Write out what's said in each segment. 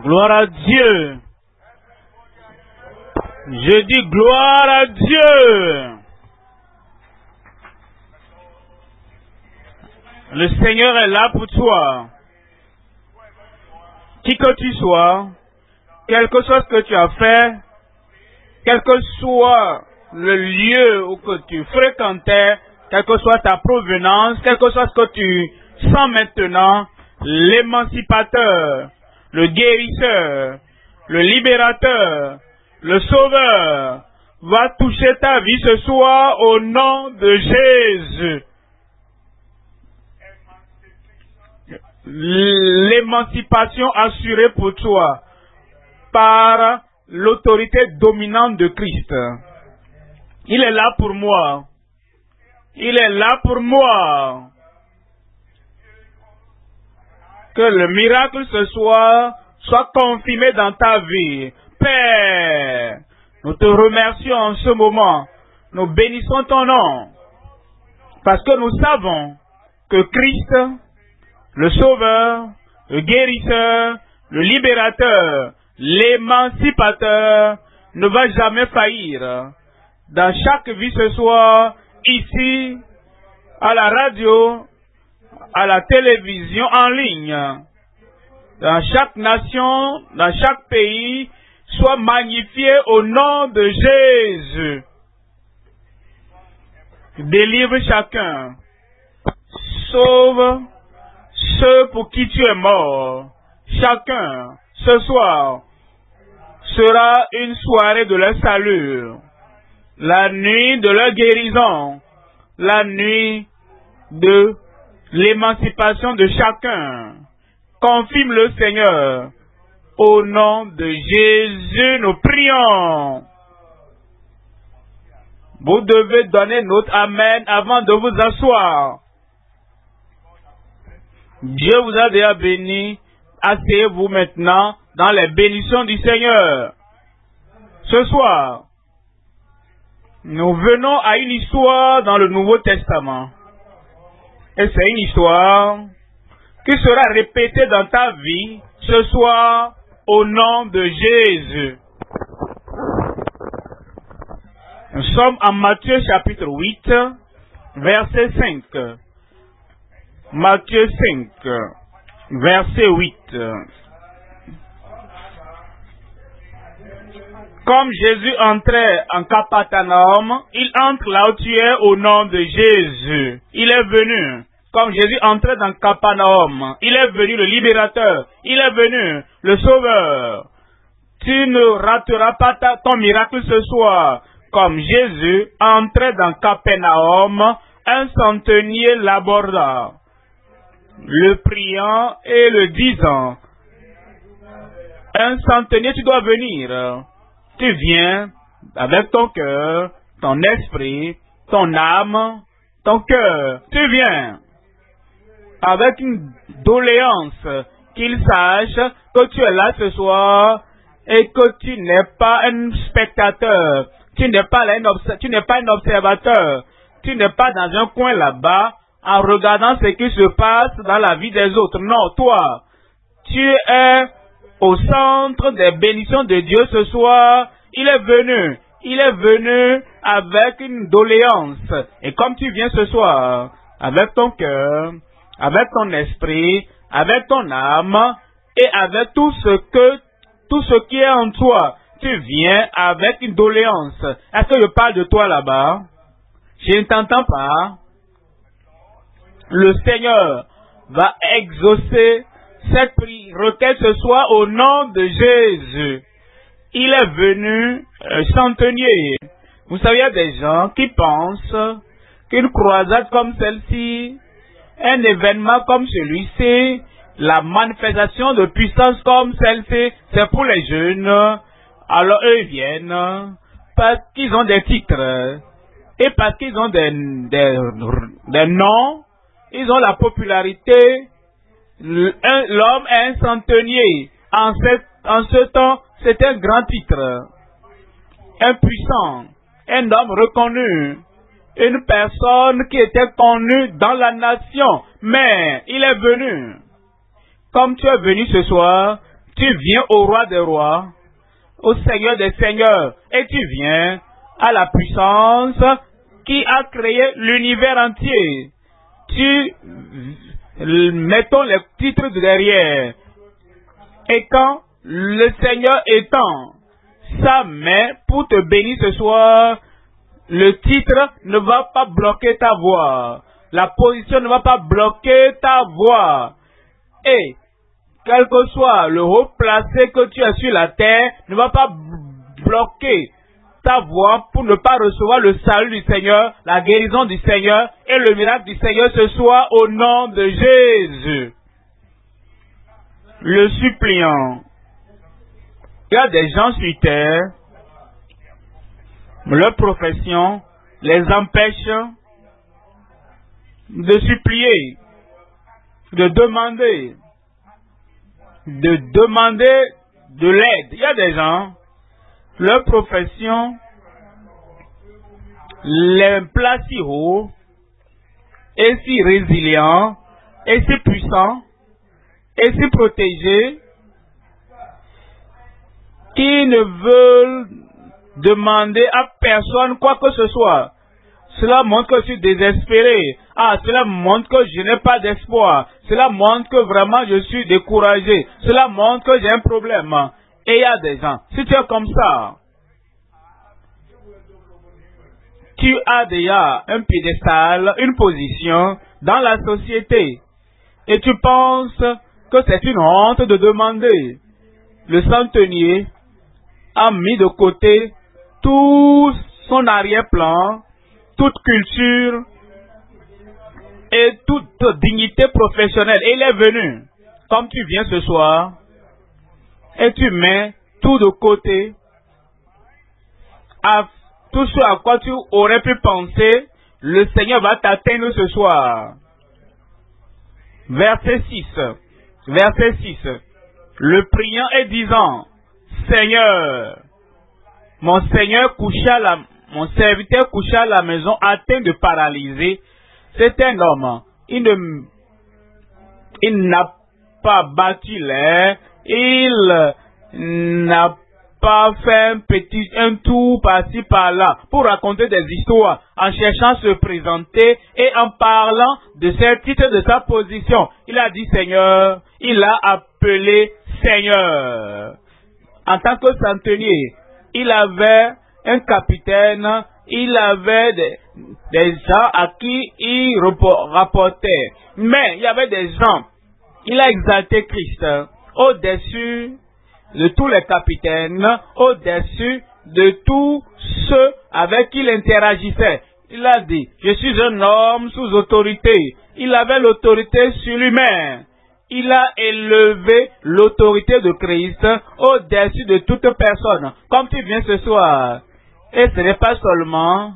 Gloire à Dieu. Je dis gloire à Dieu. Le Seigneur est là pour toi. Qui que tu sois, quel que soit ce que tu as fait, quel que soit le lieu où que tu fréquentais, quelle que soit ta provenance, quel que soit ce que tu sens maintenant, l'émancipateur, le guérisseur, le libérateur, le sauveur, va toucher ta vie ce soir au nom de Jésus. L'émancipation assurée pour toi par l'autorité dominante de Christ. Il est là pour moi. Il est là pour moi. Que le miracle ce soir soit confirmé dans ta vie. Père, nous te remercions en ce moment. Nous bénissons ton nom. Parce que nous savons que Christ, le Sauveur, le Guérisseur, le Libérateur, l'Émancipateur, ne va jamais faillir. Dans chaque vie ce soir, ici, à la radio, à la télévision, en ligne, dans chaque nation, dans chaque pays, soit magnifié au nom de Jésus. Délivre chacun. Sauve ceux pour qui tu es mort. Chacun, ce soir, sera une soirée de leur salut. La nuit de leur guérison. La nuit de l'émancipation de chacun. Confirme le Seigneur. Au nom de Jésus, nous prions. Vous devez donner notre Amen avant de vous asseoir. Dieu vous a déjà béni. Asseyez-vous maintenant dans les bénédictions du Seigneur. Ce soir, nous venons à une histoire dans le Nouveau Testament. Et c'est une histoire qui sera répétée dans ta vie ce soir au nom de Jésus. Nous sommes en Matthieu chapitre 8, verset 5. Matthieu 5, verset 8. Comme Jésus entrait en Capharnaüm, il entre là où tu es au nom de Jésus. Il est venu. Comme Jésus entrait dans Capharnaüm, il est venu le libérateur. Il est venu le sauveur. Tu ne rateras pas ton miracle ce soir. Comme Jésus entrait dans Capharnaüm, un centenier l'aborda, le priant et le disant, un centenier, tu dois venir. Tu viens avec ton cœur, ton esprit, ton âme, ton cœur. Tu viens avec une doléance, qu'il sache que tu es là ce soir et que tu n'es pas un spectateur, tu n'es pas un observateur, tu n'es pas dans un coin là-bas en regardant ce qui se passe dans la vie des autres. Non, toi, tu es au centre des bénédictions de Dieu ce soir. Il est venu avec une doléance. Et comme tu viens ce soir, avec ton cœur, avec ton esprit, avec ton âme, et avec tout ce qui est en toi, tu viens avec une doléance. Est-ce que je parle de toi là-bas? Je ne t'entends pas. Le Seigneur va exaucer cette requête ce soir au nom de Jésus. Il est venu centenier. Vous savez, il y a des gens qui pensent qu'une croisade comme celle-ci, un événement comme celui-ci, la manifestation de puissance comme celle-ci, c'est pour les jeunes. Alors eux viennent parce qu'ils ont des titres et parce qu'ils ont des noms, ils ont la popularité. L'homme est un centenier. En ce temps, c'est un grand titre. Un puissant, un homme reconnu, une personne qui était connue dans la nation. Mais il est venu. Comme tu es venu ce soir, Tu viens au roi des rois, au Seigneur des seigneurs, et tu viens à la puissance qui a créé l'univers entier. Mettons les titres derrière. Et quand le Seigneur étend sa main pour te bénir ce soir, le titre ne va pas bloquer ta voix. La position ne va pas bloquer ta voix. Et quel que soit le haut placé que tu as sur la terre, ne va pas bloquer ta voix pour ne pas recevoir le salut du Seigneur, la guérison du Seigneur et le miracle du Seigneur ce soir au nom de Jésus. Le suppliant. Il y a des gens sur terre, leur profession les empêche de supplier, de demander de l'aide. Il y a des gens, leur profession les place si haut, et si résilient, et si puissant, et si protégé, qui ne veulent demander à personne quoi que ce soit. Cela montre que je suis désespéré. Cela montre que je n'ai pas d'espoir. Cela montre que vraiment je suis découragé. Cela montre que j'ai un problème. Et il y a des gens, si tu es comme ça, tu as déjà un piédestal, une position dans la société. Et tu penses que c'est une honte de demander. Le centenier a mis de côté tout son arrière-plan, toute culture et toute dignité professionnelle. Et il est venu, comme tu viens ce soir, et tu mets tout de côté, à tout ce à quoi tu aurais pu penser, le Seigneur va t'atteindre ce soir. Verset 6. Verset 6. Le priant et disant, Seigneur, mon serviteur coucha à la maison atteint de paralysie. C'est un homme. Il n'a pas battu l'air. Il n'a pas fait un tour par-ci par-là pour raconter des histoires en cherchant à se présenter et en parlant de ce titre de sa position. Il a dit Seigneur. Il a appelé Seigneur. En tant que centenier, il avait un capitaine, il avait des gens à qui il rapportait. Mais il y avait des gens, il a exalté Christ au-dessus de tous les capitaines, au-dessus de tous ceux avec qui il interagissait. Il a dit, je suis un homme sous autorité. Il avait l'autorité sur lui-même. Il a élevé l'autorité de Christ au-dessus de toute personne. Comme tu viens ce soir. Et ce n'est pas seulement,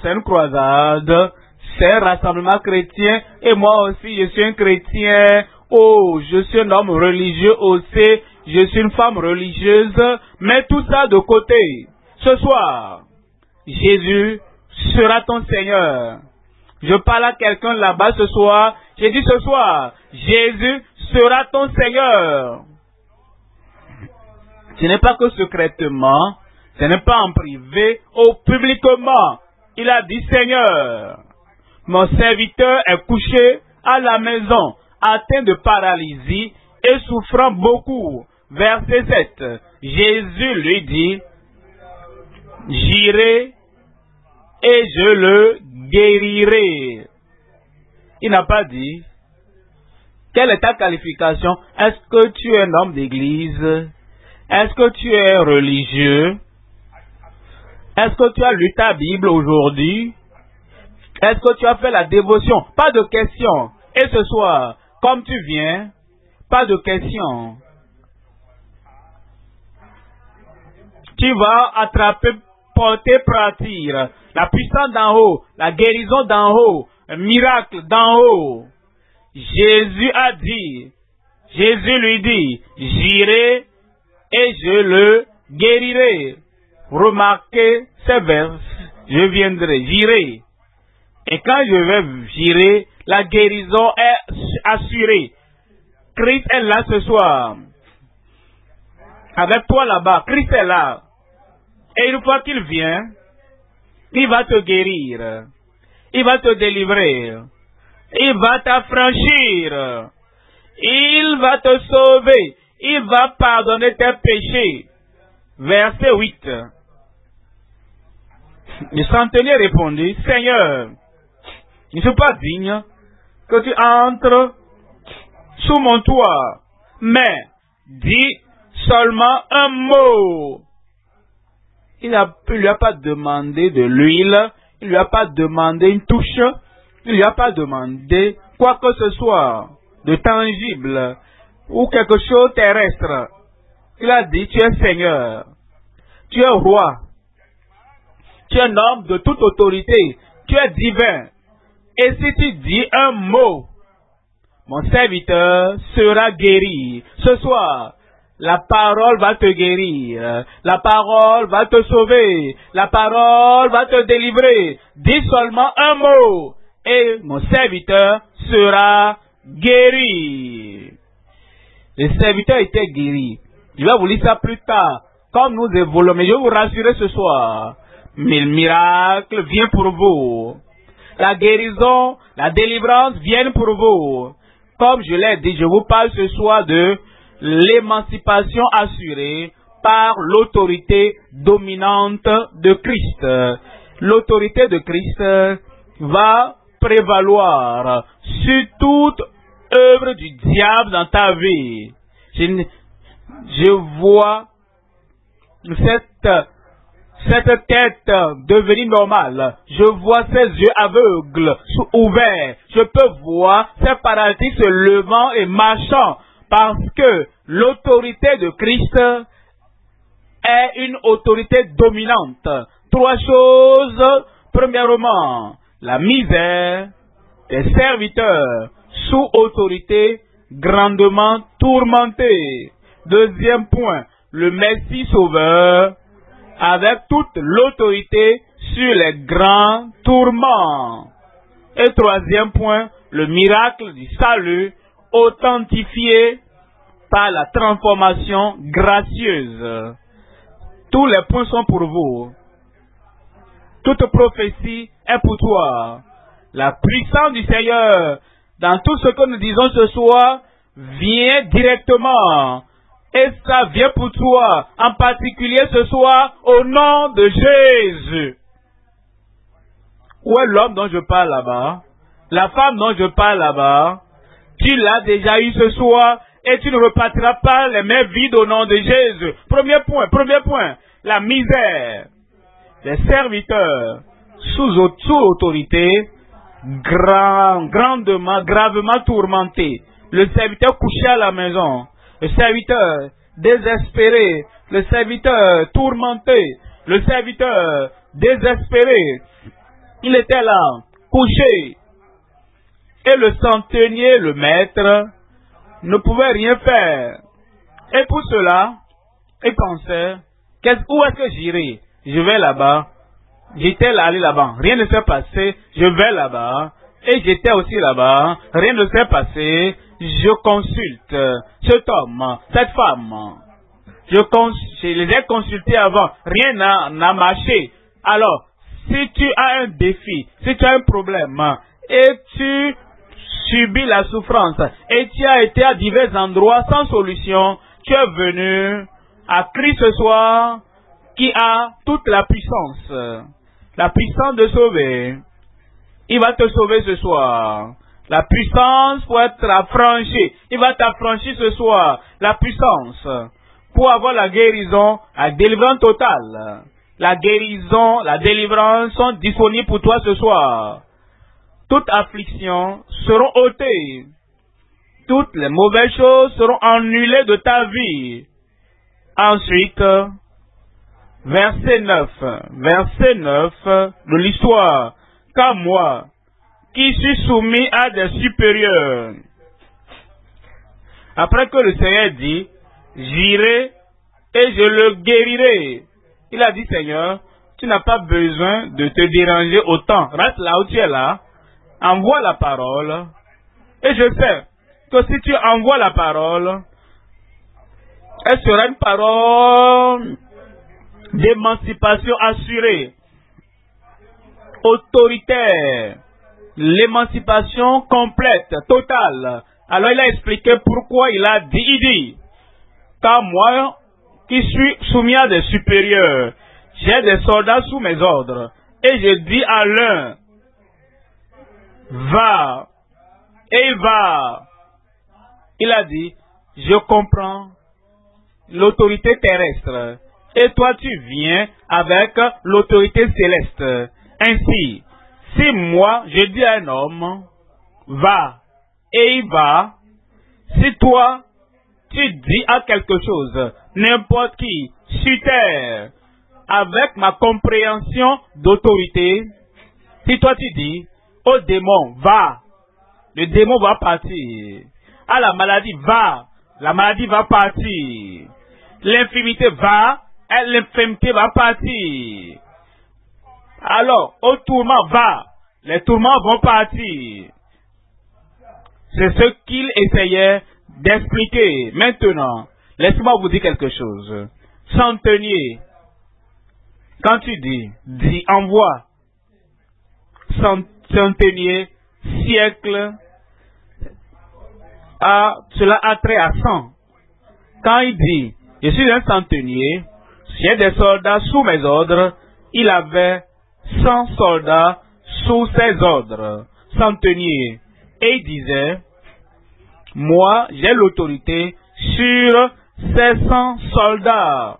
c'est une croisade, c'est un rassemblement chrétien, et moi aussi je suis un chrétien, je suis un homme religieux aussi, je suis une femme religieuse, mets tout ça de côté. Ce soir, Jésus sera ton Seigneur. Je parle à quelqu'un là-bas ce soir, j'ai dit ce soir, Jésus sera ton Seigneur. Ce n'est pas que secrètement, ce n'est pas en privé, publiquement. Il a dit, Seigneur, mon serviteur est couché à la maison, atteint de paralysie et souffrant beaucoup. Verset 7. Jésus lui dit, j'irai et je le guérirai. Il n'a pas dit, quelle est ta qualification? Est-ce que tu es un homme d'église? Est-ce que tu es religieux? Est-ce que tu as lu ta Bible aujourd'hui? Est-ce que tu as fait la dévotion? Pas de questions. Et ce soir, comme tu viens, pas de questions. Tu vas attraper, porter, partir. La puissance d'en haut, la guérison d'en haut, un miracle d'en haut. Jésus a dit, Jésus lui dit, j'irai et je le guérirai. Remarquez ces vers, je viendrai, j'irai. Et quand j'irai, la guérison est assurée. Christ est là ce soir. Avec toi là-bas, Christ est là. Et une fois qu'il vient, il va te guérir. Il va te délivrer. Il va t'affranchir. Il va te sauver. Il va pardonner tes péchés. Verset 8. Le centenier répondit, Seigneur, je ne suis pas digne que tu entres sous mon toit, mais dis seulement un mot. Il ne lui a pas demandé de l'huile, il ne lui a pas demandé une touche, il ne lui a pas demandé quoi que ce soit de tangible ou quelque chose de terrestre. Il a dit, tu es Seigneur, tu es roi, tu es un homme de toute autorité, tu es divin. Et si tu dis un mot, mon serviteur sera guéri. Ce soir, la parole va te guérir. La parole va te sauver. La parole va te délivrer. Dis seulement un mot et mon serviteur sera guéri. Le serviteur était guéri. Je vais vous lire ça plus tard, comme nous évoluons. Mais je vais vous rassurer ce soir. Mais le miracle vient pour vous. La guérison, la délivrance viennent pour vous. Comme je l'ai dit, je vous parle ce soir de l'émancipation assurée par l'autorité dominante de Christ. L'autorité de Christ va prévaloir sur toute œuvre du diable dans ta vie. Je vois cette tête devenir normale. Je vois ses yeux aveugles ouverts. Je peux voir ces paralytiques se levant et marchant parce que l'autorité de Christ est une autorité dominante. Trois choses. Premièrement, la misère des serviteurs sous autorité grandement tourmentés. Deuxième point, le Messie sauveur avec toute l'autorité sur les grands tourments. Et troisième point, le miracle du salut authentifié par la transformation gracieuse. Tous les points sont pour vous. Toute prophétie est pour toi. La puissance du Seigneur dans tout ce que nous disons ce soir vient directement. Et ça vient pour toi, en particulier ce soir, au nom de Jésus. Où est l'homme dont je parle là-bas? La femme dont je parle là-bas? Tu l'as déjà eu ce soir et tu ne repartiras pas les mains vides au nom de Jésus. Premier point, la misère des serviteurs sous autorité, gravement tourmentés. Le serviteur couché à la maison. Le serviteur désespéré, le serviteur tourmenté, le serviteur désespéré, il était là, couché. Et le centenier, le maître, ne pouvait rien faire. Et pour cela, il pensait, où est-ce que j'irai? Je vais là-bas. J'étais allé là-bas, rien ne s'est passé, je vais là-bas. Et j'étais aussi là-bas, rien ne s'est passé. Je consulte cet homme, cette femme. Je les ai consultés avant. Rien n'a marché. Alors, si tu as un défi, si tu as un problème, et tu subis la souffrance, et tu as été à divers endroits sans solution, tu es venu à Christ ce soir, qui a toute la puissance de sauver. Il va te sauver ce soir. La puissance pour être affranchi. Il va t'affranchir ce soir. La puissance pour avoir la guérison, la délivrance totale. La guérison, la délivrance sont disponibles pour toi ce soir. Toutes afflictions seront ôtées. Toutes les mauvaises choses seront annulées de ta vie. Ensuite, verset 9 de l'histoire. Car moi, qui suis soumis à des supérieurs. Après que le Seigneur dit, j'irai et je le guérirai. Il a dit, Seigneur, tu n'as pas besoin de te déranger autant. Reste là où tu es là. Envoie la parole. Et je sais que si tu envoies la parole, elle sera une parole d'émancipation assurée, autoritaire, l'émancipation complète, totale. Alors il a expliqué pourquoi il dit, car moi qui suis soumis à des supérieurs, j'ai des soldats sous mes ordres, et je dis à l'un, va, et il va. Il a dit, je comprends l'autorité terrestre, et toi tu viens avec l'autorité céleste. Ainsi, si moi je dis à un homme, va, et il va, si toi tu dis à quelque chose, n'importe qui, sur terre, avec ma compréhension d'autorité, si toi tu dis au démon, va, le démon va partir. À la maladie, va, la maladie va partir. L'infirmité va, et l'infirmité va partir. Alors, au tourment, va, les tourments vont partir. C'est ce qu'il essayait d'expliquer. Maintenant, laissez-moi vous dire quelque chose. Centenier, quand tu dis, envoie. Centenier, siècle, cela a trait à 100. Quand il dit, je suis un centenier, j'ai des soldats sous mes ordres, il avait 100 soldats sous ses ordres, centenier. Et il disait, moi, j'ai l'autorité sur ces 100 soldats.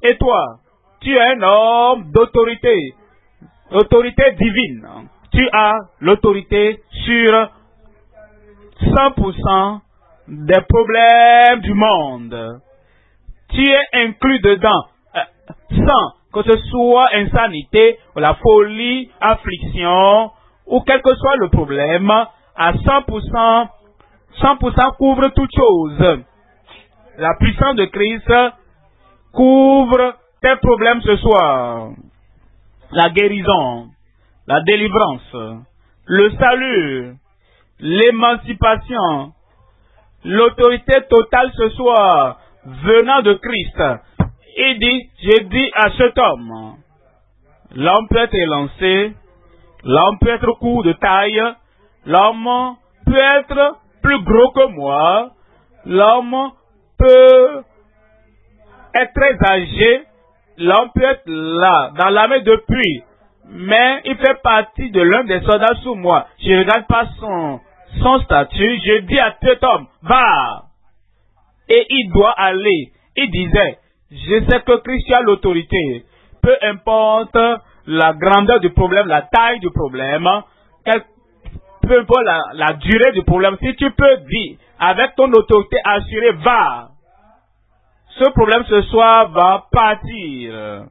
Et toi, tu es un homme d'autorité, autorité divine. Tu as l'autorité sur 100% des problèmes du monde. Tu es inclus dedans, sans que ce soit insanité, ou la folie, affliction, ou quel que soit le problème, à 100% couvre toute chose. La puissance de Christ couvre tes problèmes ce soir. La guérison, la délivrance, le salut, l'émancipation, l'autorité totale ce soir, venant de Christ. Il dit, j'ai dit à cet homme, l'homme peut être élancé, l'homme peut être court de taille, l'homme peut être plus gros que moi, l'homme peut être très âgé, l'homme peut être là, dans l'armée depuis, mais il fait partie de l'un des soldats sous moi. Je ne regarde pas son statut, je dis à cet homme, va! Et il doit aller. Il disait, je sais que Christ a l'autorité. Peu importe la grandeur du problème, la taille du problème, peu importe la durée du problème, si tu peux dire, avec ton autorité assurée, va! Ce problème ce soir va partir.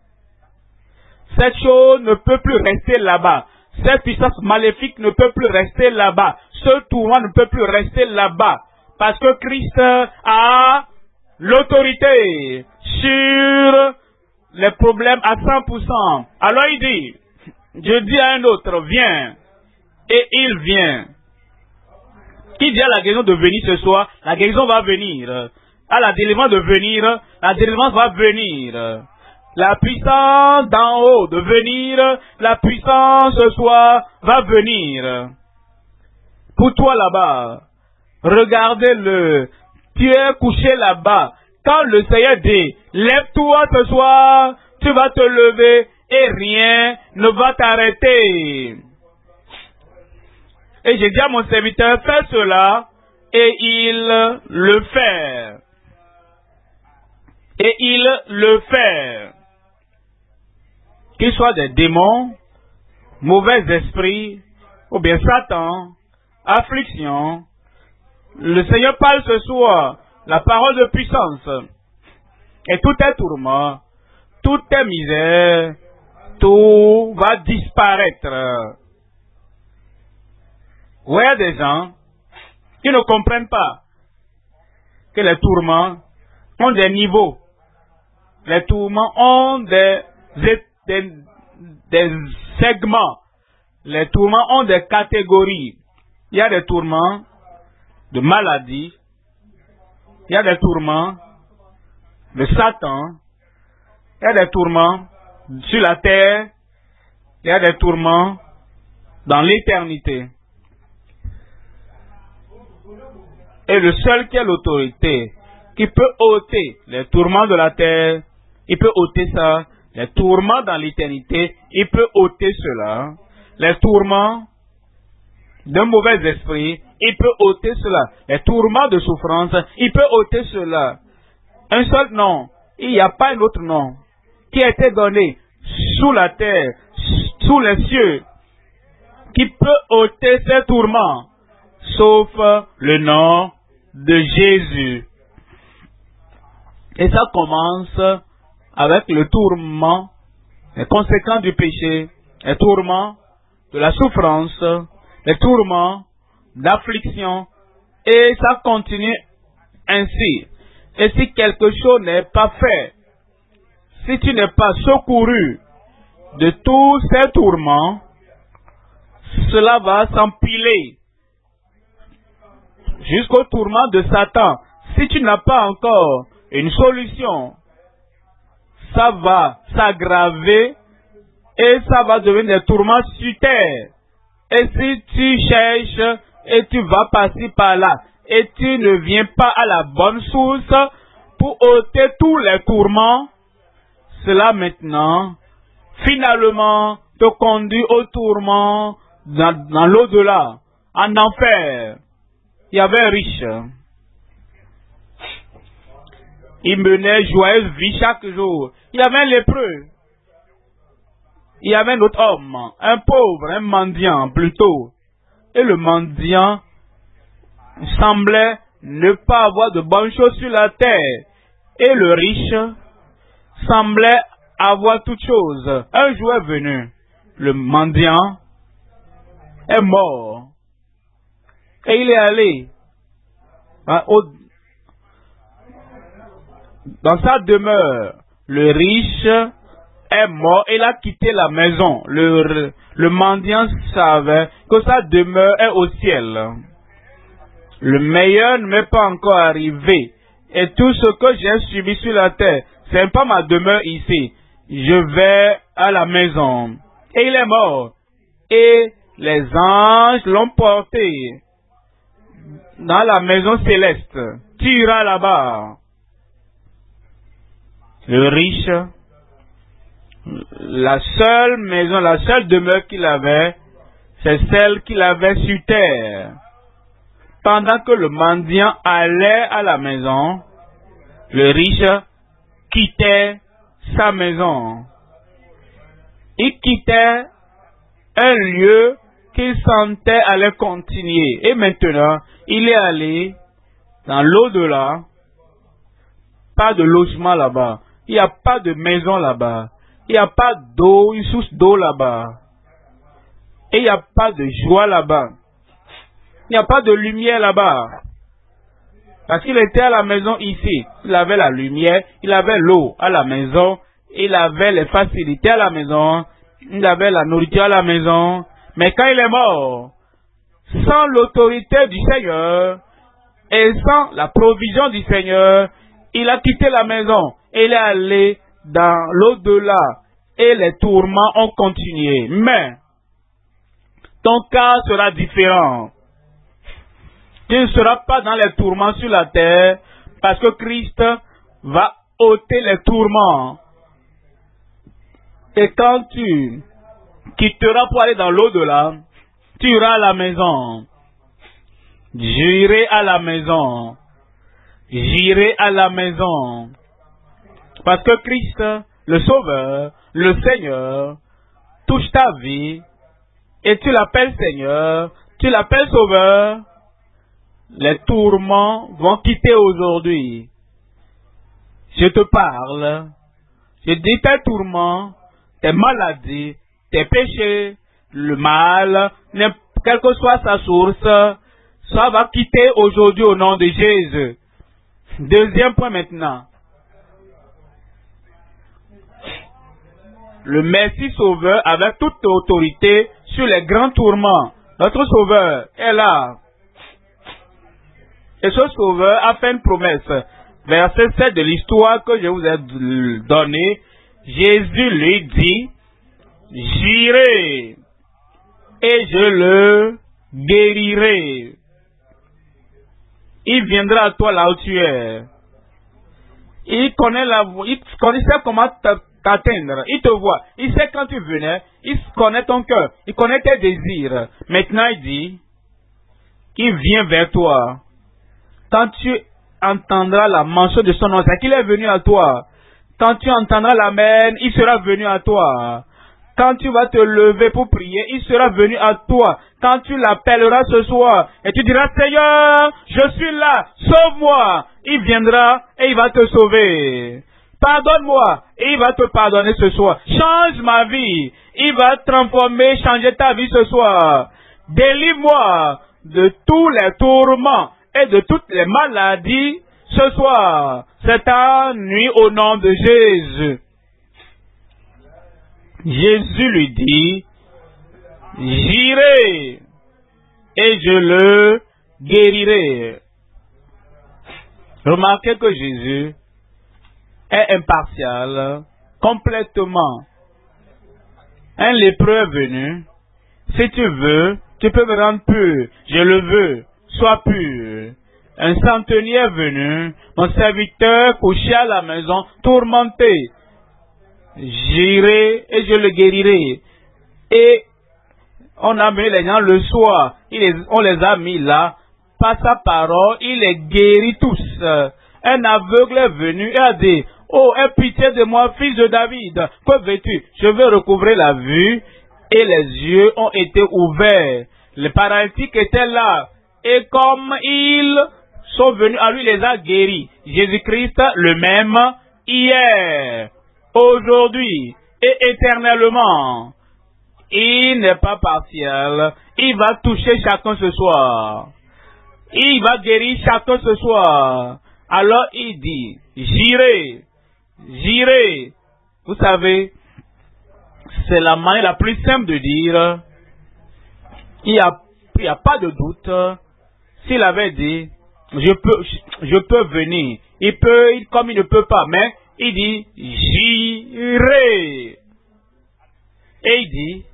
Cette chose ne peut plus rester là-bas. Cette puissance maléfique ne peut plus rester là-bas. Ce tourment ne peut plus rester là-bas. Parce que Christ a l'autorité sur les problèmes à 100%. Alors il dit, je dis à un autre, viens. Et il vient. Qui dit à la guérison de venir ce soir, la guérison va venir. À la délivrance de venir, la délivrance va venir. La puissance d'en haut de venir, la puissance ce soir va venir. Pour toi là-bas, regardez-le. Tu es couché là-bas. Quand le Seigneur dit, lève-toi ce soir, tu vas te lever et rien ne va t'arrêter. Et j'ai dit à mon serviteur, fais cela, et il le fait. Et il le fait. Qu'il soit des démons, mauvais esprits, ou bien Satan, affliction, le Seigneur parle ce soir, la parole de puissance, et tout est tourment, tout est misère, tout va disparaître. Vous voyez des gens qui ne comprennent pas que les tourments ont des niveaux. Les tourments ont des segments. Les tourments ont des catégories. Il y a des tourments de maladie, il y a des tourments de Satan, il y a des tourments sur la terre, il y a des tourments dans l'éternité. Et le seul qui a l'autorité, qui peut ôter les tourments de la terre, il peut ôter ça, les tourments dans l'éternité, il peut ôter cela, les tourments d'un mauvais esprit, il peut ôter cela, les tourments de souffrance, il peut ôter cela. Un seul nom, il n'y a pas un autre nom qui a été donné sous la terre, sous les cieux, qui peut ôter ces tourments, sauf le nom de Jésus. Et ça commence avec le tourment, les conséquences du péché, les tourments de la souffrance, les tourments d'affliction, et ça continue ainsi. Et si quelque chose n'est pas fait, si tu n'es pas secouru de tous ces tourments, cela va s'empiler jusqu'au tourment de Satan. Si tu n'as pas encore une solution, ça va s'aggraver et ça va devenir des tourments sur terre. Et si tu cherches et tu vas passer par là et tu ne viens pas à la bonne source pour ôter tous les tourments, cela maintenant, finalement, te conduit au tourment dans l'au-delà, en enfer. Il y avait un riche. Il menait joyeuse vie chaque jour. Il y avait un lépreux. Il y avait un autre homme, un pauvre, un mendiant plutôt. Et le mendiant semblait ne pas avoir de bonnes choses sur la terre. Et le riche semblait avoir toutes choses. Un jour est venu. Le mendiant est mort. Et il est allé dans sa demeure. Le riche est mort et il a quitté la maison. Le mendiant savait que sa demeure est au ciel. Le meilleur ne m'est pas encore arrivé. Et tout ce que j'ai subi sur la terre, ce n'est pas ma demeure ici. Je vais à la maison. Et il est mort. Et les anges l'ont porté dans la maison céleste. Tu iras là-bas. Le riche, la seule maison, la seule demeure qu'il avait, c'est celle qu'il avait sur terre. Pendant que le mendiant allait à la maison, le riche quittait sa maison. Il quittait un lieu qu'il sentait aller continuer. Et maintenant, il est allé dans l'au-delà. Pas de logement là-bas. Il n'y a pas de maison là-bas. Il n'y a pas d'eau, une source d'eau là-bas. Et il n'y a pas de joie là-bas. Il n'y a pas de lumière là-bas. Parce qu'il était à la maison ici. Il avait la lumière, il avait l'eau à la maison, il avait les facilités à la maison, il avait la nourriture à la maison. Mais quand il est mort, sans l'autorité du Seigneur et sans la provision du Seigneur, il a quitté la maison et il est allé dans l'au-delà et les tourments ont continué. Mais ton cas sera différent. Tu ne seras pas dans les tourments sur la terre parce que Christ va ôter les tourments. Et quand tu quitteras pour aller dans l'au-delà, tu iras à la maison. J'irai à la maison. J'irai à la maison. Parce que Christ, le Sauveur, le Seigneur, touche ta vie et tu l'appelles Seigneur, tu l'appelles Sauveur. Les tourments vont quitter aujourd'hui. Je te parle. Je dis tes tourments, tes maladies, tes péchés, le mal, quelle que soit sa source, ça va quitter aujourd'hui au nom de Jésus. Deuxième point maintenant. Le Messie Sauveur avec toute autorité sur les grands tourments. Notre Sauveur est là. Et ce sauveur a fait une promesse. Verset 7 de l'histoire que je vous ai donné, Jésus lui dit, j'irai et je le guérirai. Il viendra à toi là où tu es. Il connaît la voie, il sait comment t'atteindre. Il te voit. Il sait quand tu venais. Il connaît ton cœur. Il connaît tes désirs. Maintenant, il dit, il vient vers toi. Quand tu entendras la mention de son nom, c'est qu'il est venu à toi. Quand tu entendras l'amen, il sera venu à toi. Quand tu vas te lever pour prier, il sera venu à toi. Quand tu l'appelleras ce soir et tu diras, Seigneur, je suis là, sauve-moi. Il viendra et il va te sauver. Pardonne-moi et il va te pardonner ce soir. Change ma vie. Il va transformer, changer ta vie ce soir. Délivre-moi de tous les tourments et de toutes les maladies ce soir. Cette nuit au nom de Jésus. Jésus lui dit, j'irai et je le guérirai. Remarquez que Jésus est impartial, complètement. Un lépreux est venu. Si tu veux, tu peux me rendre pur. Je le veux. Sois pur. Un centenier est venu. Mon serviteur couché à la maison, tourmenté. J'irai et je le guérirai. Et on a mis les gens le soir. On les a mis là. Par sa parole, il les guérit tous. Un aveugle est venu et a dit, oh, aie pitié de moi, fils de David. Que veux-tu? Je veux recouvrer la vue. Et les yeux ont été ouverts. Les paralytiques étaient là. Et comme ils sont venus à lui, il les a guéris. Jésus-Christ, le même, hier, aujourd'hui et éternellement. Il n'est pas partiel. Il va toucher chacun ce soir. Il va guérir chacun ce soir. Alors il dit, j'irai, j'irai. Vous savez, c'est la manière la plus simple de dire, il n'y a pas de doute. S'il avait dit, je peux venir. Comme il ne peut pas, mais il dit, j'irai. Et il dit,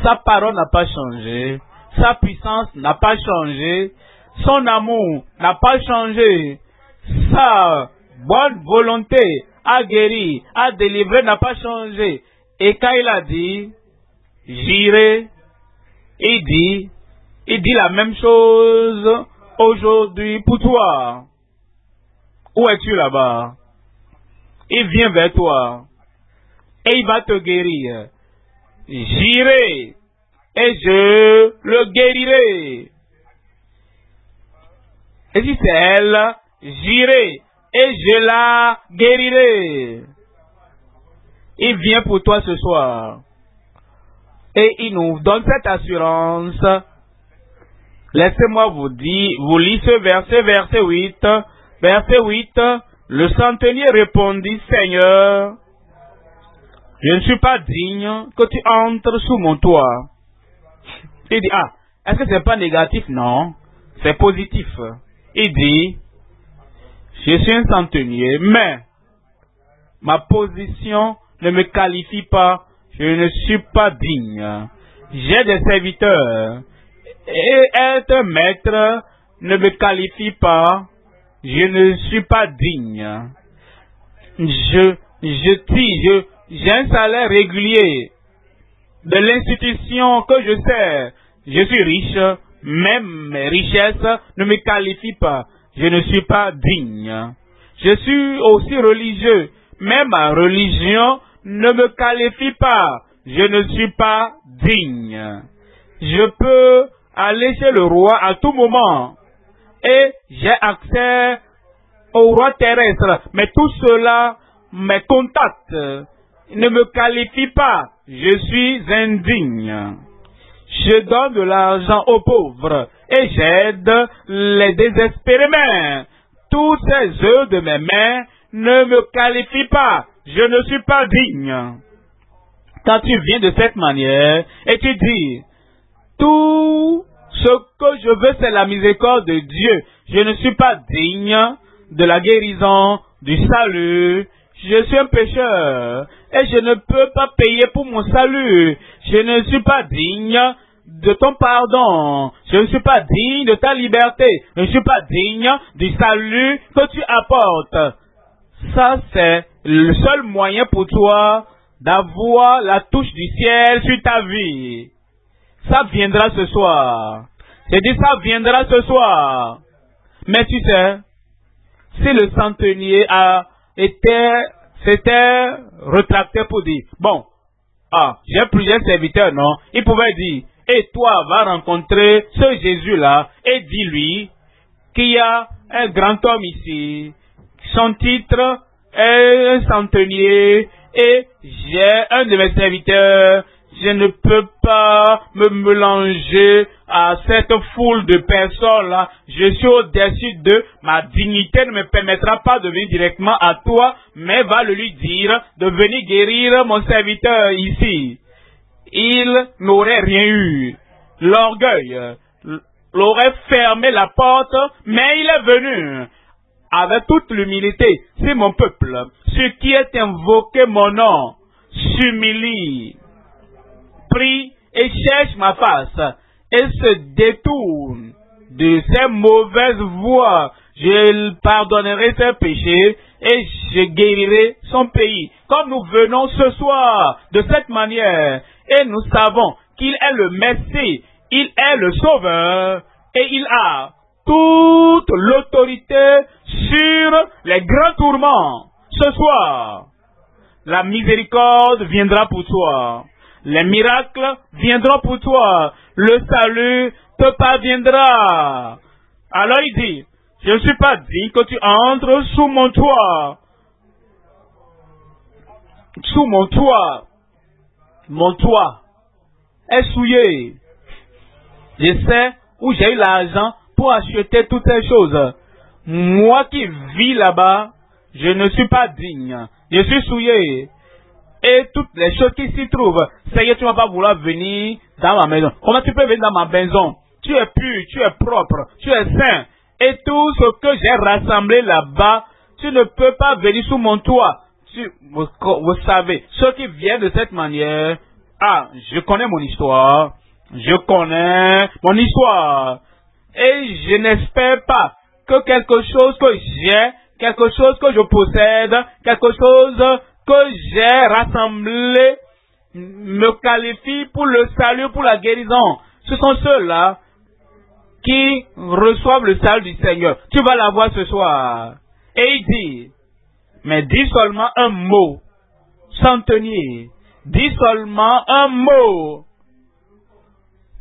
sa parole n'a pas changé. Sa puissance n'a pas changé. Son amour n'a pas changé. Sa bonne volonté à guérir, à délivrer n'a pas changé. Et quand il a dit, j'irai, il dit la même chose aujourd'hui pour toi. Où es-tu là-bas? Il vient vers toi. Et il va te guérir. J'irai et je le guérirai. Et si c'est elle, j'irai et je la guérirai. Il vient pour toi ce soir. Et il nous donne cette assurance. Laissez-moi vous lire ce verset 8. Verset 8. Le centenier répondit, Seigneur, je ne suis pas digne que tu entres sous mon toit. Il dit, est-ce que c'est pas négatif? Non, c'est positif. Il dit, je suis un centenier, mais ma position ne me qualifie pas, je ne suis pas digne. J'ai des serviteurs, et être maître ne me qualifie pas, je ne suis pas digne. J'ai un salaire régulier de l'institution que je sers. Je suis riche, même mes richesses ne me qualifient pas. Je ne suis pas digne. Je suis aussi religieux, mais ma religion ne me qualifie pas. Je ne suis pas digne. Je peux aller chez le roi à tout moment et j'ai accès au roi terrestre. Mais tout cela, mes contacts, ne me qualifient pas. Je suis indigne. Je donne de l'argent aux pauvres et j'aide les désespérés. Mais tous ces œuvres de mes mains ne me qualifient pas. Je ne suis pas digne. Quand tu viens de cette manière et tu dis, tout Ce que je veux, c'est la miséricorde de Dieu. Je ne suis pas digne de la guérison, du salut. Je suis un pécheur et je ne peux pas payer pour mon salut. Je ne suis pas digne de ton pardon. Je ne suis pas digne de ta liberté. Je ne suis pas digne du salut que tu apportes. Ça, c'est le seul moyen pour toi d'avoir la touche du ciel sur ta vie. Ça viendra ce soir. J'ai dit ça viendra ce soir. Mais tu sais, si le centenier s'était rétracté pour dire, bon, j'ai plusieurs serviteurs, non? Il pouvait dire, et toi, va rencontrer ce Jésus-là et dis-lui qu'il y a un grand homme ici. Son titre est un centenier et j'ai un de mes serviteurs. Je ne peux pas me mélanger à cette foule de personnes-là. Je suis au-dessus d'eux. Ma dignité ne me permettra pas de venir directement à toi, mais va le lui dire de venir guérir mon serviteur ici. Il n'aurait rien eu. L'orgueil l'aurait fermé la porte, mais il est venu avec toute l'humilité. Si mon peuple, ceux qui est invoqué mon nom, s'humilie, prie et cherche ma face et se détourne de ses mauvaises voies, je pardonnerai ses péchés et je guérirai son pays. Comme nous venons ce soir de cette manière et nous savons qu'il est le Messie, il est le Sauveur et il a toute l'autorité sur les grands tourments. Ce soir, la miséricorde viendra pour toi. Les miracles viendront pour toi. Le salut te parviendra. Alors il dit, je ne suis pas digne que tu entres sous mon toit. Sous mon toit. Mon toit est souillé. Je sais où j'ai eu l'argent pour acheter toutes ces choses. Moi qui vis là-bas, je ne suis pas digne. Je suis souillé. Et toutes les choses qui s'y trouvent. Seigneur, tu ne vas pas vouloir venir dans ma maison. Comment tu peux venir dans ma maison? Tu es pur, tu es propre, tu es saint. Et tout ce que j'ai rassemblé là-bas, tu ne peux pas venir sous mon toit. Vous savez, ceux qui viennent de cette manière, je connais mon histoire. Je connais mon histoire. Et je n'espère pas que quelque chose que j'ai, quelque chose que je possède, quelque chose que j'ai rassemblé me qualifie pour le salut, pour la guérison. Ce sont ceux-là qui reçoivent le salut du Seigneur. Tu vas l'avoir ce soir. Et il dit, mais dis seulement un mot, centenier. Dis seulement un mot.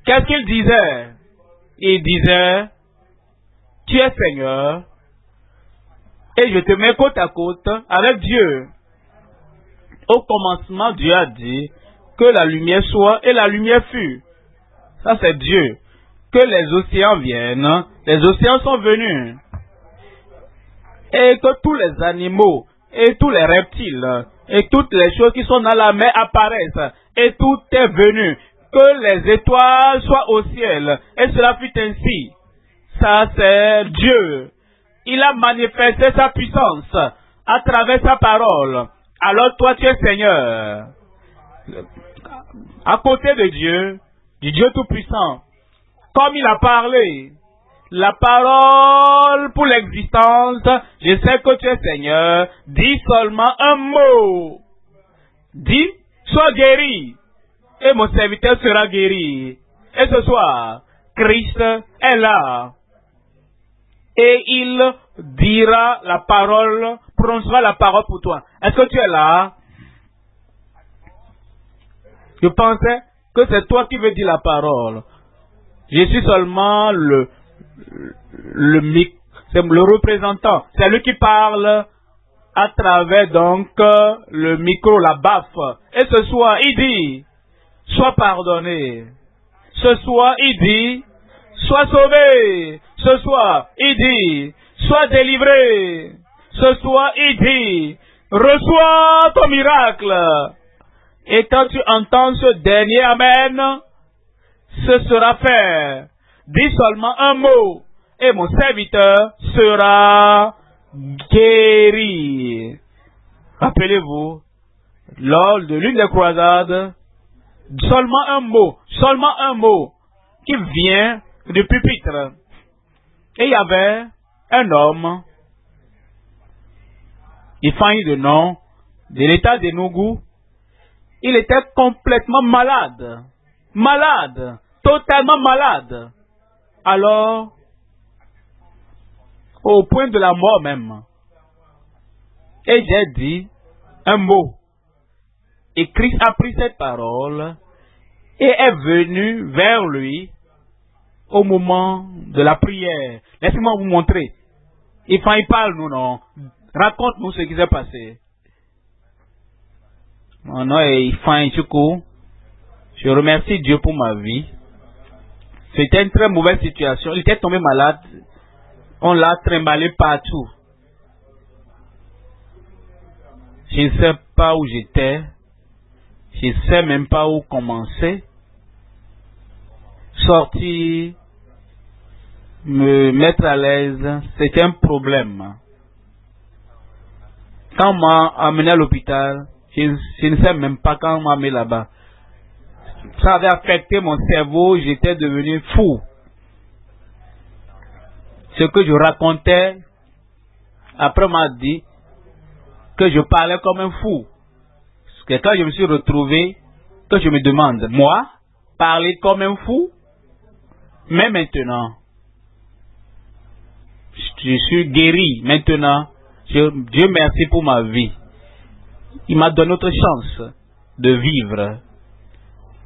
Qu'est-ce qu'il disait? Il disait, tu es Seigneur, et je te mets côte à côte avec Dieu. Au commencement, Dieu a dit que la lumière soit et la lumière fut. Ça, c'est Dieu. Que les océans viennent. Les océans sont venus. Et que tous les animaux et tous les reptiles et toutes les choses qui sont dans la mer apparaissent. Et tout est venu. Que les étoiles soient au ciel. Et cela fut ainsi. Ça, c'est Dieu. Il a manifesté sa puissance à travers sa parole. Alors toi, tu es Seigneur. À côté de Dieu, du Dieu Tout-Puissant. Comme il a parlé, la parole pour l'existence, je sais que tu es Seigneur. Dis seulement un mot. Dis, sois guéri. Et mon serviteur sera guéri. Et ce soir, Christ est là. Et il dira la parole, prononcera la parole pour toi. Est-ce que tu es là? Je pensais que c'est toi qui veux dire la parole. Je suis seulement le représentant. C'est lui qui parle à travers donc le micro, la baffe. Et ce soir, il dit, sois pardonné. Ce soir, il dit, sois sauvé. Ce soir, il dit, sois délivré. Ce soir, il dit, reçois ton miracle. Et quand tu entends ce dernier Amen, ce sera fait. dis seulement un mot, et mon serviteur sera guéri. Rappelez-vous, lors de l'une des croisades, seulement un mot qui vient du pupitre. Et il y avait un homme, il faillit de nom, de l'état de Nougou. Il était complètement malade, totalement malade. Alors, au point de la mort même. Et j'ai dit un mot. Et Christ a pris cette parole et est venu vers lui au moment de la prière. Laissez-moi vous montrer. Il parle, nous, non. Raconte-nous ce qui s'est passé. Mon nom est Ifan Chukou. Je remercie Dieu pour ma vie. C'était une très mauvaise situation. Il était tombé malade. On l'a trimballé partout. Je ne sais pas où j'étais. Je ne sais même pas où commencer. Sortir, me mettre à l'aise, c'était un problème. Quand on m'a amené à l'hôpital, je ne sais même pas quand on m'a amené là-bas. Ça avait affecté mon cerveau, j'étais devenu fou. Ce que je racontais, après on m'a dit que je parlais comme un fou. Parce que quand je me suis retrouvé, que je me demande, moi, parler comme un fou? Mais maintenant, je suis guéri. Maintenant, Dieu merci pour ma vie. Il m'a donné autre chance de vivre.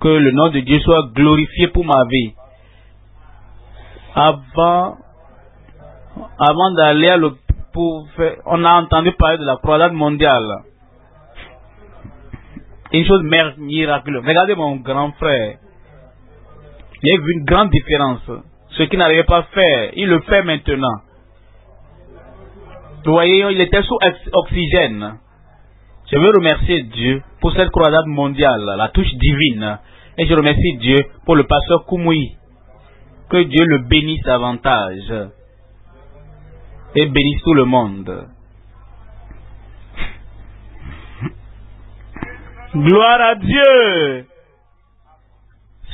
Que le nom de Dieu soit glorifié pour ma vie. Avant d'aller à on a entendu parler de la croisade mondiale. Une chose miraculeuse. Regardez mon grand frère. Il y a vu une grande différence. Ce qu'il n'arrivait pas à faire, il le fait maintenant. Vous voyez, il était sous oxygène. Je veux remercier Dieu pour cette croisade mondiale, la touche divine. Et je remercie Dieu pour le pasteur Koumoui. Que Dieu le bénisse davantage. Et bénisse tout le monde. Gloire à Dieu.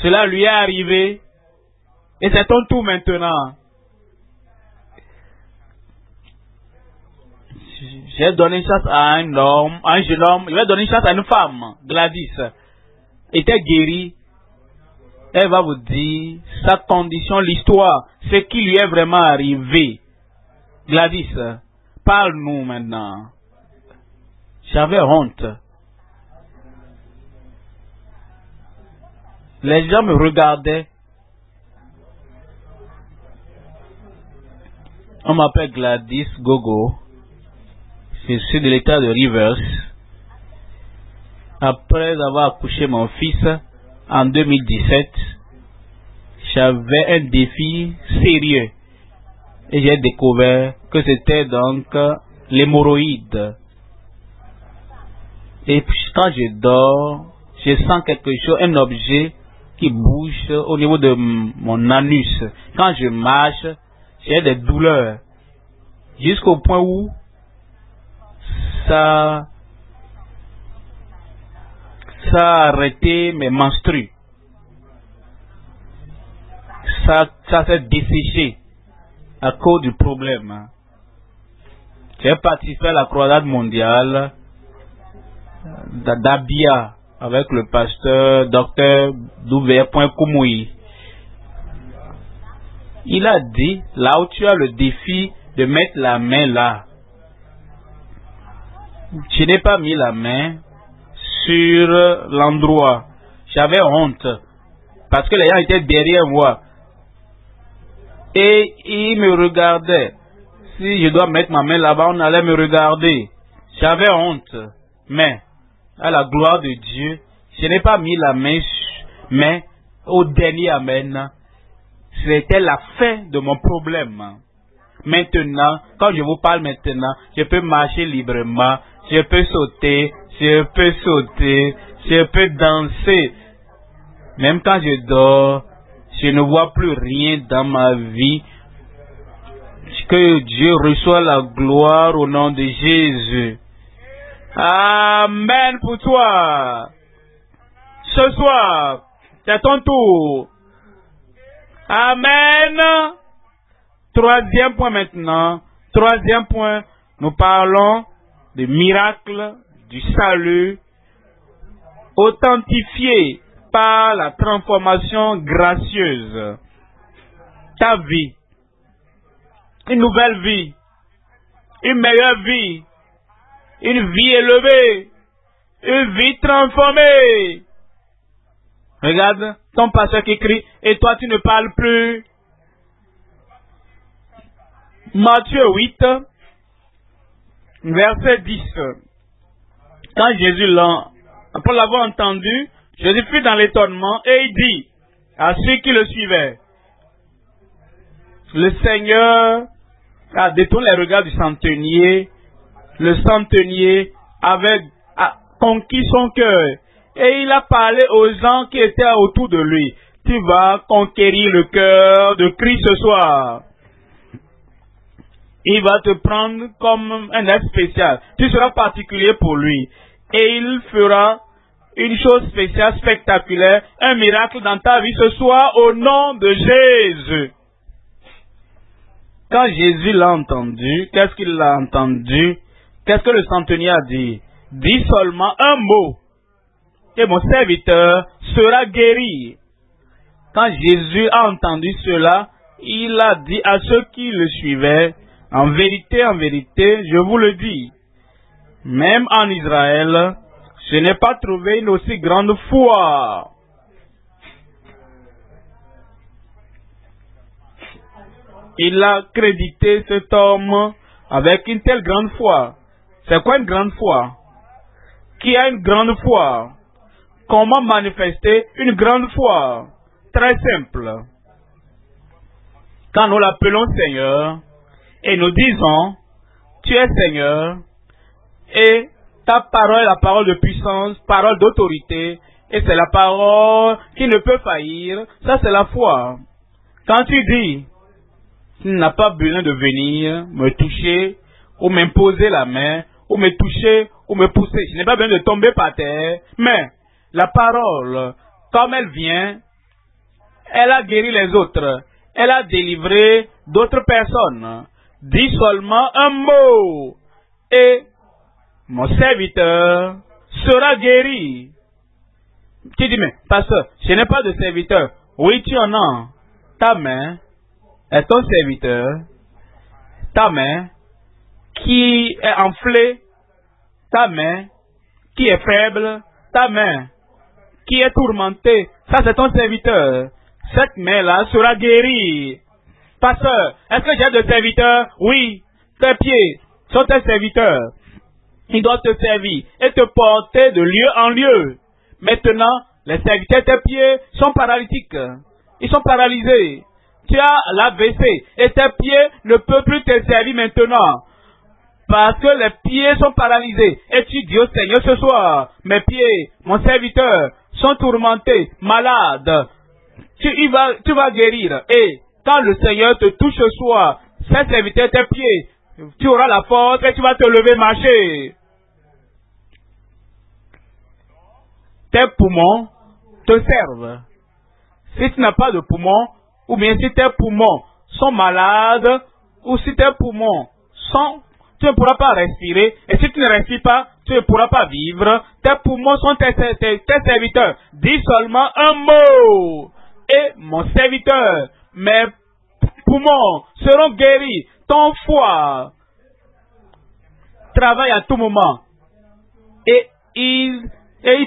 Cela lui est arrivé. Et c'est ton tour maintenant. J'ai donné une chance à un homme, à un jeune homme. Il va donner une chance à une femme, Gladys. Était guérie. Elle va vous dire sa condition, l'histoire, ce qui lui est vraiment arrivé. Gladys, parle-nous maintenant. J'avais honte. Les gens me regardaient. On m'appelle Gladys Gogo. Je suis de l'état de Rivers. Après avoir accouché mon fils en 2017, j'avais un défi sérieux. Et j'ai découvert que c'était donc l'hémorroïde. Et puis quand je dors, je sens quelque chose, un objet qui bouge au niveau de mon anus. Quand je marche, j'ai des douleurs. Jusqu'au point où ça a arrêté mes menstrues. Ça s'est desséché à cause du problème. J'ai participé à la croisade mondiale d'Abia avec le pasteur Dr. Douver.Koumoui. Il a dit, là où tu as le défi de mettre la main là, je n'ai pas mis la main sur l'endroit. J'avais honte parce que les gens étaient derrière moi et ils me regardaient. Si je dois mettre ma main là-bas, on allait me regarder. J'avais honte, mais à la gloire de Dieu, je n'ai pas mis la main, mais au dernier amen, c'était la fin de mon problème. Maintenant, quand je vous parle maintenant, je peux marcher librement, je peux sauter, je peux danser. Même quand je dors, je ne vois plus rien dans ma vie. Que Dieu reçoive la gloire au nom de Jésus. Amen pour toi. Ce soir, c'est ton tour. Amen. Troisième point maintenant. Troisième point, nous parlons des miracles du salut authentifiés par la transformation gracieuse. Ta vie, une nouvelle vie, une meilleure vie, une vie élevée, une vie transformée. Regarde ton pasteur qui crie et toi tu ne parles plus. Matthieu 8, verset 10. Quand Jésus après l'avoir entendu, Jésus fut dans l'étonnement et il dit à ceux qui le suivaient, le Seigneur a détourné les regards du centenier. Le centenier avait conquis son cœur et il a parlé aux gens qui étaient autour de lui. Tu vas conquérir le cœur de Christ ce soir. Il va te prendre comme un être spécial. Tu seras particulier pour lui. Et il fera une chose spéciale, spectaculaire, un miracle dans ta vie ce soir au nom de Jésus. Quand Jésus l'a entendu, qu'est-ce qu'il a entendu? Qu'est-ce que le centenier a dit? Dis seulement un mot et mon serviteur sera guéri. Quand Jésus a entendu cela, il a dit à ceux qui le suivaient, en vérité, je vous le dis, même en Israël, je n'ai pas trouvé une aussi grande foi. Il a crédité cet homme avec une telle grande foi. C'est quoi une grande foi? Qui a une grande foi? Comment manifester une grande foi? Très simple. Quand nous l'appelons Seigneur, et nous disons, tu es Seigneur, et ta parole est la parole de puissance, parole d'autorité, et c'est la parole qui ne peut faillir, ça c'est la foi. Quand tu dis, tu n'as pas besoin de venir me toucher, ou m'imposer la main, ou me toucher, ou me pousser, je n'ai pas besoin de tomber par terre, mais la parole, comme elle vient, elle a guéri les autres, elle a délivré d'autres personnes. Dis seulement un mot et mon serviteur sera guéri. Tu dis, mais pasteur, je n'ai pas de serviteur. Oui, tu en as. Ta main est ton serviteur. Ta main qui est enflée. Ta main qui est faible. Ta main qui est tourmentée. Ça, c'est ton serviteur. Cette main-là sera guérie. Pasteur, est-ce que j'ai des serviteurs? Oui, tes pieds sont tes serviteurs. Ils doivent te servir et te porter de lieu en lieu. Maintenant, les serviteurs, tes pieds sont paralytiques. Ils sont paralysés. Tu as l'AVC et tes pieds ne peuvent plus te servir maintenant. Parce que les pieds sont paralysés. Et tu dis au Seigneur ce soir, mes pieds, mon serviteur, sont tourmentés, malades. Tu vas guérir. Et quand le Seigneur te touche ce soir, ses serviteurs, tes pieds, tu auras la force et tu vas te lever, marcher. Tes poumons te servent. Si tu n'as pas de poumons, ou bien si tes poumons sont malades, ou si tes poumons sont, tu ne pourras pas respirer, et si tu ne respires pas, tu ne pourras pas vivre. Tes poumons sont tes serviteurs. Dis seulement un mot, et mon serviteur, mes poumons seront guéris. Ton foie travaille à tout moment. Et il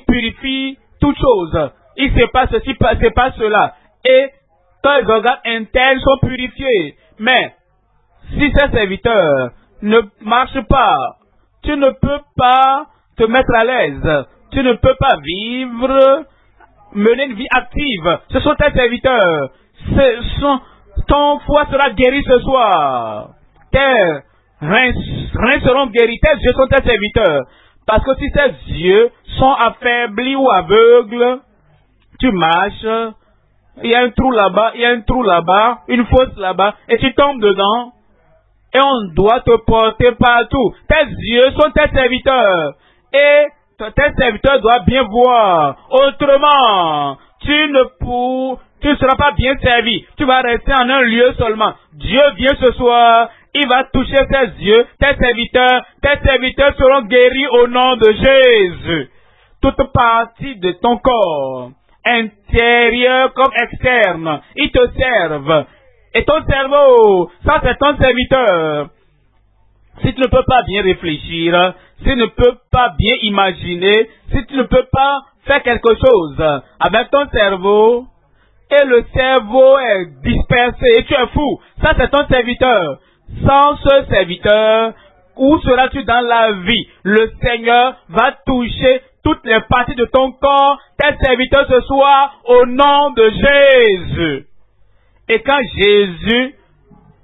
purifie toutes choses. Il se passe ceci, se passe cela. Et tes organes internes sont purifiés. Mais, si ces serviteurs ne marchent pas, tu ne peux pas te mettre à l'aise. Tu ne peux pas vivre, mener une vie active. Ce sont tes serviteurs. Ton foie sera guéri ce soir. Tes reins seront guéris. Tes yeux sont tes serviteurs. Parce que si tes yeux sont affaiblis ou aveugles, tu marches il y a un trou là-bas, il y a un trou là-bas, une fosse là-bas, et tu tombes dedans. Et on doit te porter partout. Tes yeux sont tes serviteurs. Et tes serviteurs doivent bien voir. Autrement, tu ne seras pas bien servi. Tu vas rester en un lieu seulement. Dieu vient ce soir. Il va toucher tes yeux, tes serviteurs. Tes serviteurs seront guéris au nom de Jésus. Toute partie de ton corps, intérieur comme externe, ils te servent. Et ton cerveau, ça c'est ton serviteur. Si tu ne peux pas bien réfléchir, si tu ne peux pas bien imaginer, si tu ne peux pas faire quelque chose avec ton cerveau, et le cerveau est dispersé et tu es fou, ça c'est ton serviteur. Sans ce serviteur, où seras-tu dans la vie? Le Seigneur va toucher toutes les parties de ton corps, tes serviteurs ce soir, au nom de Jésus. Et quand Jésus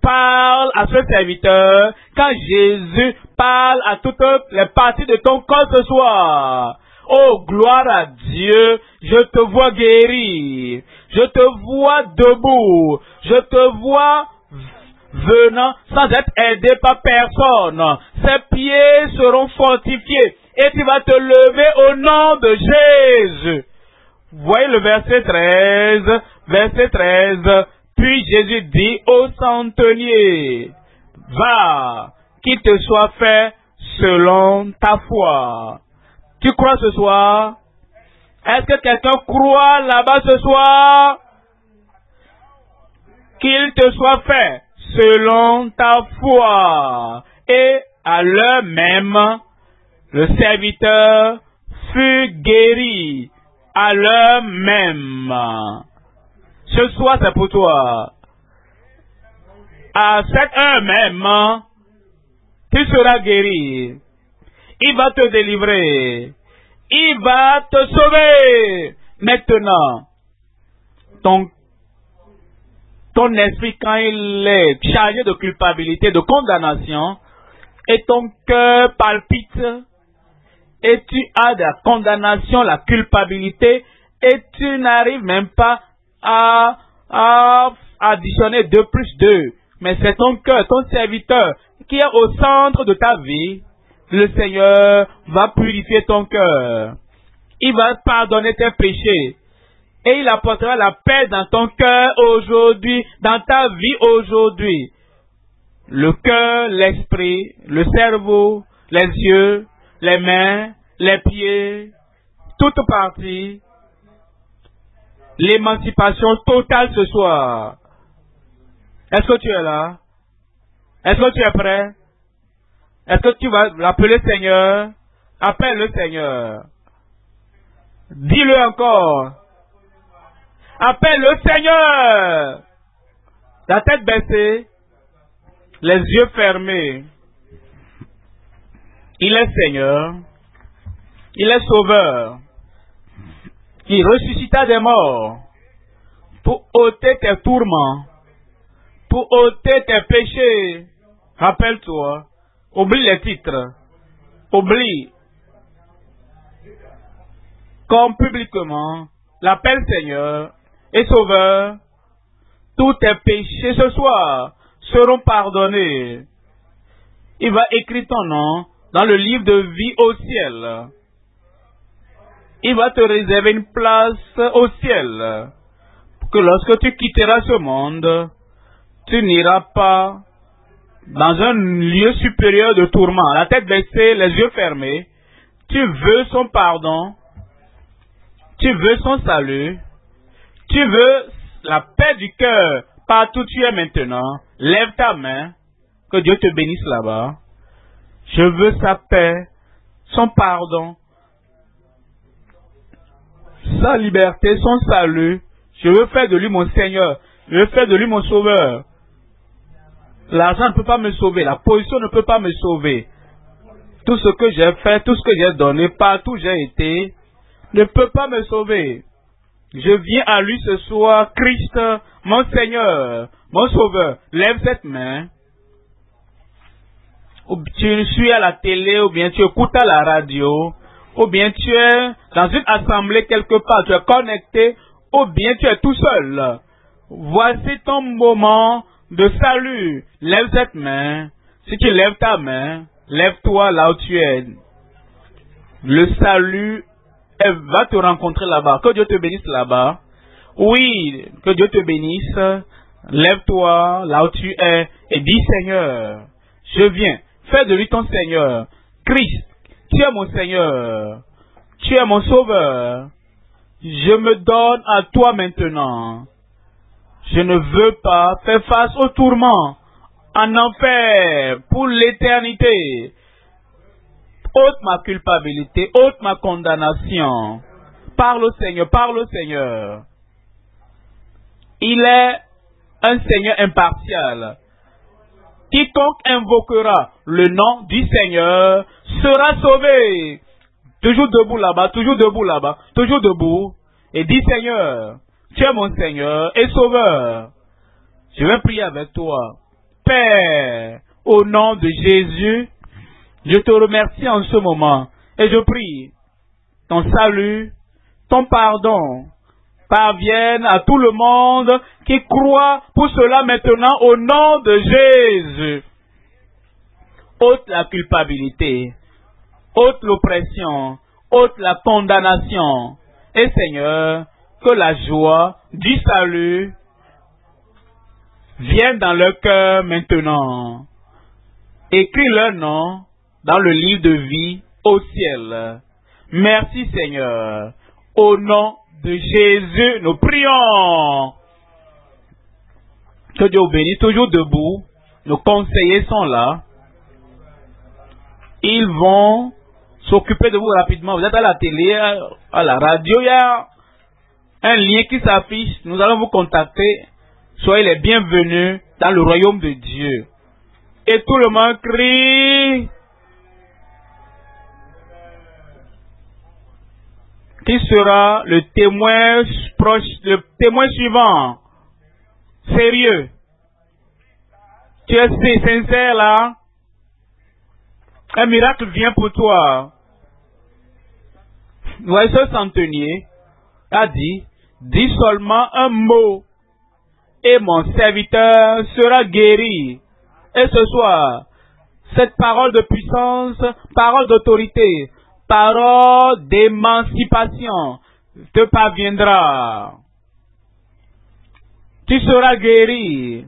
parle à ce serviteur, quand Jésus parle à toutes les parties de ton corps ce soir, oh gloire à Dieu, je te vois guéri, je te vois debout, je te vois venant sans être aidé par personne. Ses pieds seront fortifiés et tu vas te lever au nom de Jésus. Voyez le verset 13, verset 13. Puis Jésus dit au centenier, va, qu'il te soit fait selon ta foi. Tu crois ce soir? Est-ce que quelqu'un croit là-bas ce soir? Qu'il te soit fait selon ta foi. Et à l'heure même, le serviteur fut guéri. À l'heure même. Ce soir, c'est pour toi. À cette heure même, tu seras guéri. Il va te délivrer. Il va te sauver. Maintenant, ton esprit, quand il est chargé de culpabilité, de condamnation, et ton cœur palpite, et tu as de la condamnation, la culpabilité, et tu n'arrives même pas à additionner 2 plus 2. Mais c'est ton cœur, ton serviteur, qui est au centre de ta vie. Le Seigneur va purifier ton cœur. Il va pardonner tes péchés. Et il apportera la paix dans ton cœur aujourd'hui, dans ta vie aujourd'hui. Le cœur, l'esprit, le cerveau, les yeux, les mains, les pieds, toute partie. L'émancipation totale ce soir. Est-ce que tu es là? Est-ce que tu es prêt? Est-ce que tu vas l'appeler Seigneur? Appelle le Seigneur. Dis-le encore. Appelle le Seigneur. La tête baissée, les yeux fermés. Il est Seigneur. Il est Sauveur. Qui ressuscita des morts pour ôter tes tourments, pour ôter tes péchés. Rappelle-toi, oublie les titres, oublie, comme publiquement, l'appelle Seigneur et Sauveur. Tous tes péchés ce soir seront pardonnés. Il va écrire ton nom dans le livre de vie au ciel. Il va te réserver une place au ciel. Pour que lorsque tu quitteras ce monde, tu n'iras pas dans un lieu supérieur de tourment. La tête baissée, les yeux fermés. Tu veux son pardon. Tu veux son salut. Tu veux la paix du cœur partout où tu es maintenant. Lève ta main. Que Dieu te bénisse là-bas. Je veux sa paix, son pardon, sa liberté, son salut. Je veux faire de lui mon Seigneur. Je veux faire de lui mon Sauveur. L'argent ne peut pas me sauver. La position ne peut pas me sauver. Tout ce que j'ai fait, tout ce que j'ai donné, partout où j'ai été, ne peut pas me sauver. Je viens à lui ce soir, Christ, mon Seigneur, mon Sauveur. Lève cette main. Ou tu suis à la télé, ou bien tu écoutes à la radio, ou bien tu es dans une assemblée quelque part, tu es connecté, ou bien tu es tout seul. Voici ton moment de salut. Lève cette main. Si tu lèves ta main, lève-toi là où tu es. Le salut va te rencontrer là-bas. Que Dieu te bénisse là-bas. Oui, que Dieu te bénisse. Lève-toi là où tu es et dis Seigneur, je viens. Fais de lui ton Seigneur. Christ, tu es mon Seigneur. Tu es mon Sauveur. Je me donne à toi maintenant. Je ne veux pas faire face au tourment, en enfer, pour l'éternité. Ôte ma culpabilité, ôte ma condamnation. Parle au Seigneur, parle au Seigneur. Il est un Seigneur impartial. Quiconque invoquera le nom du Seigneur sera sauvé. Toujours debout là-bas, toujours debout là-bas, toujours debout. Et dis Seigneur, tu es mon Seigneur et Sauveur. Je vais prier avec toi. Père, au nom de Jésus, je te remercie en ce moment. Et je prie, ton salut, ton pardon, parviennent à tout le monde qui croit pour cela maintenant au nom de Jésus. Ôte la culpabilité, ôte l'oppression, ôte la condamnation. Et Seigneur, que la joie du salut vienne dans leur cœur maintenant. Écris leur nom dans le livre de vie au ciel. Merci Seigneur. Au nom de Jésus, nous prions. Que Dieu vous bénisse, toujours debout. Nos conseillers sont là. Ils vont s'occuper de vous rapidement. Vous êtes à la télé, à la radio, il y a un lien qui s'affiche. Nous allons vous contacter. Soyez les bienvenus dans le royaume de Dieu. Et tout le monde crie. Qui sera le témoin proche, le témoin suivant? Sérieux. Tu es sincère là? Un miracle vient pour toi. Voici ce centenier a dit, dis seulement un mot et mon serviteur sera guéri. Et ce soir, cette parole de puissance, parole d'autorité, parole d'émancipation te parviendra. Tu seras guéri.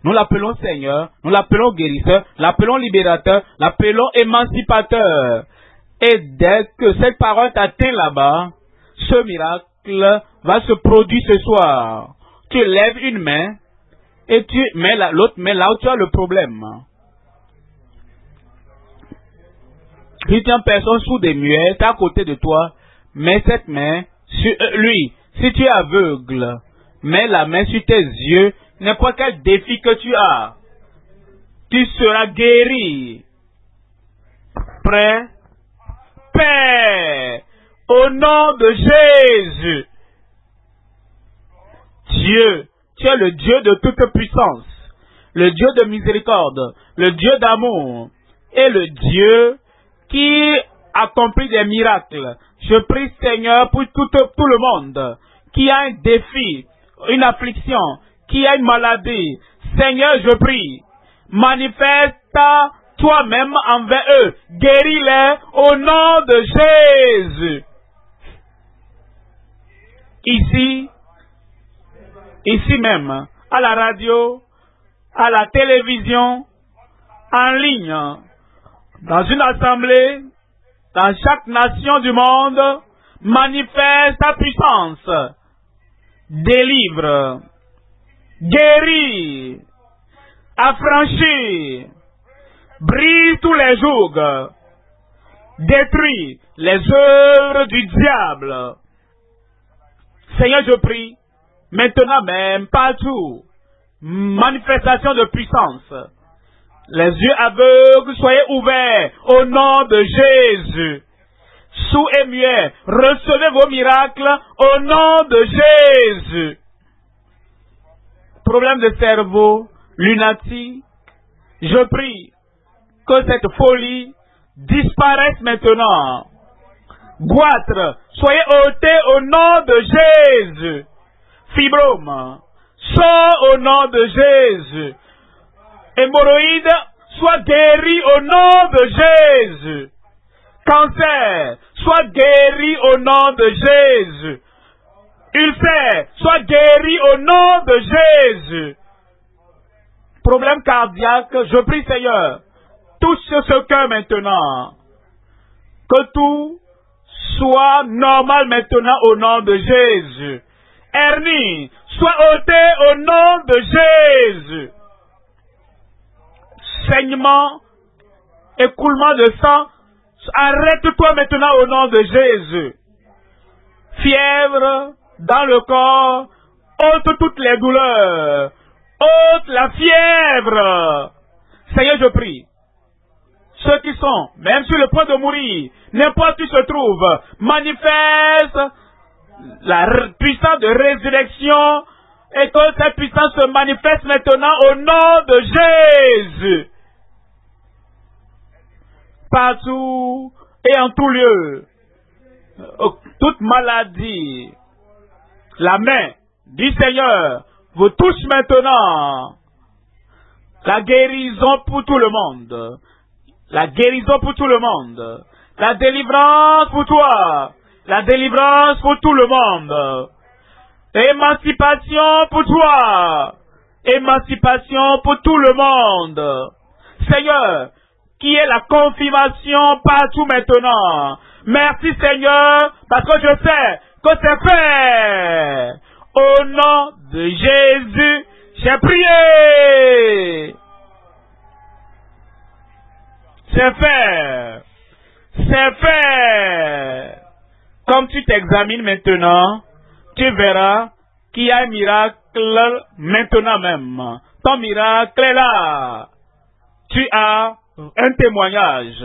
Nous l'appelons Seigneur, nous l'appelons guérisseur, l'appelons libérateur, l'appelons émancipateur. Et dès que cette parole t'atteint là-bas, ce miracle va se produire ce soir. Tu lèves une main et tu mets l'autre main là où tu as le problème. Si tu as une personne sous des muettes à côté de toi, mets cette main sur lui. Si tu es aveugle, mets la main sur tes yeux. N'importe quel défi que tu as, tu seras guéri. Prêt? Père, au nom de Jésus, Dieu, tu es le Dieu de toute puissance, le Dieu de miséricorde, le Dieu d'amour et le Dieu qui accomplit des miracles. Je prie Seigneur pour tout le monde qui a un défi, une affliction, qui a une maladie. Seigneur, je prie, manifeste toi-même envers eux. Guéris-les au nom de Jésus. Ici même, à la radio, à la télévision, en ligne, dans une assemblée, dans chaque nation du monde, manifeste ta puissance. Délivre, guéris, affranchis, brise tous les jougs, détruis les œuvres du diable. Seigneur, je prie, maintenant même, partout, manifestation de puissance. Les yeux aveugles, soyez ouverts au nom de Jésus. Sourds et muets, recevez vos miracles au nom de Jésus. Problème de cerveau, lunatique, je prie que cette folie disparaisse maintenant. Goitre, soyez ôtés au nom de Jésus. Fibrome, sors au nom de Jésus. Hémorroïde, sois guéri au nom de Jésus. Cancer, sois guéri au nom de Jésus. Ulcère, sois guéri au nom de Jésus. Problème cardiaque, je prie Seigneur, touche ce cœur maintenant. Que tout soit normal maintenant au nom de Jésus. Hernie, sois ôté au nom de Jésus. Saignement, écoulement de sang, arrête-toi maintenant au nom de Jésus. Fièvre dans le corps, ôte toutes les douleurs, ôte la fièvre. Seigneur, je prie. Ceux qui sont, même sur le point de mourir, n'importe où ils se trouvent, manifeste la puissance de résurrection et que cette puissance se manifeste maintenant au nom de Jésus. Partout et en tout lieu, toute maladie, la main du Seigneur vous touche maintenant. La guérison pour tout le monde. La guérison pour tout le monde. La délivrance pour toi. La délivrance pour tout le monde. Émancipation pour toi. Émancipation pour tout le monde. Seigneur, qui est la confirmation partout maintenant. Merci Seigneur, parce que je sais que c'est fait. Au nom de Jésus, j'ai prié. C'est fait. C'est fait. Comme tu t'examines maintenant, tu verras qu'il y a un miracle maintenant même. Ton miracle est là. Tu as un témoignage.